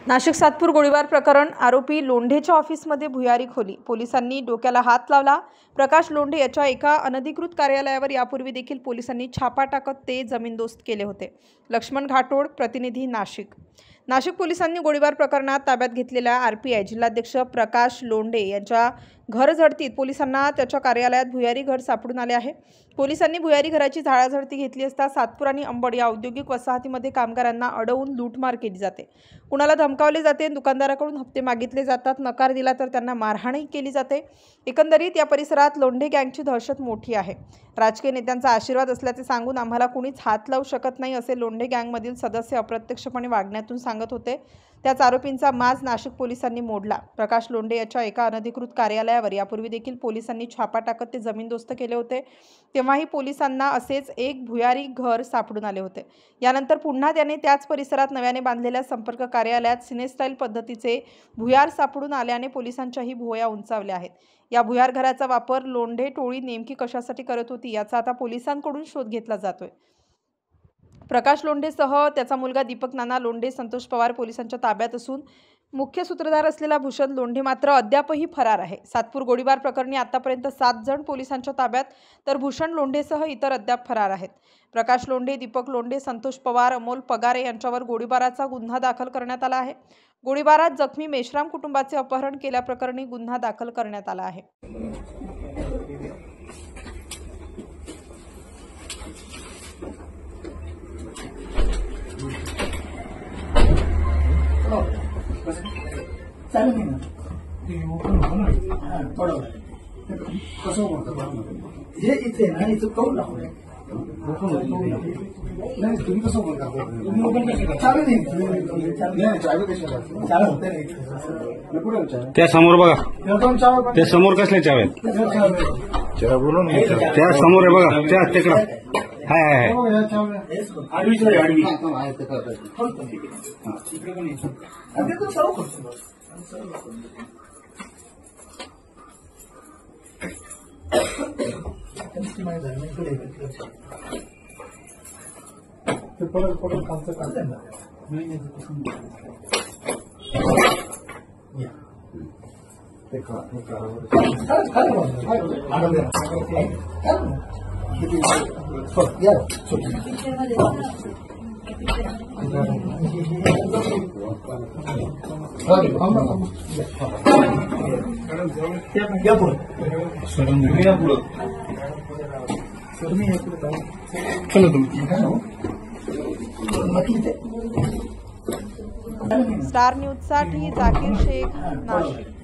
नाशिक सातपूर गोळीबार प्रकरण आरोपी लोंढेच्या ऑफिसमध्ये भुयारी खोली पोलिसांनी डोक्याला हात लावला। प्रकाश लोंढे याच्या एका अनधिकृत कार्यालयावर यापूर्वी देखील पोलिसांनी छापा टाकत ते जमीनदोस्त केले होते। लक्ष्मण घाटोड, प्रतिनिधी, नाशिक। नाशिक पोलिसांनी गोळीबार प्रकरणात ताब्यात घेतलेल्या आरपीआय जिल्हाध्यक्ष प्रकाश लोंढे यांच्या घर झडतीत पोलिसांना त्याच्या कार्यालयात भुयारी घर सापडून आले आहे। पोलिसांनी भुयारी घराची झाडाझडती घेतली असता सातपूर आणि अंबड या औद्योगिक वसाहतीमध्ये कामगारांना अडवून लूटमार केली जाते। कुणाला धमकावले जाते, दुकानदाराकडून हप्ते मागितले जातात, नकार दिला तर त्यांना मारहाणही केली जाते। एकंदरीत या परिसरात लोंढे गँगची दहशत मोठी आहे। राजकीय नेत्यांचा आशीर्वाद असल्याचे सांगून आम्हाला कुणीच हात लावू शकत नाही असे लोंढे गँगमधील सदस्य अप्रत्यक्षपणे वागण्यातून सांगत होते। त्याच आरोपींचा माज नाशिक पोलिसांनी मोडला। प्रकाश लोंढे याच्या एका अनधिकृत कार्यालयावर यापूर्वी देखील पोलिसांनी छापा टाकत ते जमीनदोस्त केले होते। तेव्हाही पोलिसांना असेच एक भुयारी घर सापडून आले होते। यानंतर पुन्हा त्याने त्याच परिसरात नव्याने बांधलेल्या संपर्क कार्यालयात सिनेस्टाईल पद्धतीचे भुयार सापडून आल्याने पोलिसांच्याही भुवया उंचावल्या आहेत। या भुयार घराचा वापर लोंढे टोळी नेमकी कशासाठी करत होती याचा आता पोलिसांकडून शोध घेतला जातोय। प्रकाश लोंढेसह त्याचा मुलगा दीपक नाना लोंढे, संतोष पवार पोलिसांच्या ताब्यात असून मुख्य सूत्रधार असलेला भूषण लोंढे मात्र अद्यापही फरार आहे। सातपूर गोळीबार प्रकरणी आतापर्यंत 7 जण पोलिसांच्या ताब्यात तर भूषण लोंढेसह इतर अद्याप फरार आहेत। प्रकाश लोंढे, दीपक लोंढे, संतोष पवार, अमोल पगारे यांच्यावर गोळीबाराचा गुन्हा दाखल करण्यात आला आहे। गोळीबारात जखमी मेश्राम कुटुंबाचे अपहरण केल्याप्रकरणी गुन्हा दाखल करण्यात आला आहे। चालेल ना थोडं कसं होतं हे इथे ना इथं कौल लावलंय नाही तुम्ही कसं बोलता चालेल त्या समोर बघा, त्या समोर कसल्या चाव्या बोलून त्या समोर आहे बघा, त्या तिकडं हाय परत खालचं काढलं ना स्टार न्यूज साठी जाकीर शेख, नाशिक।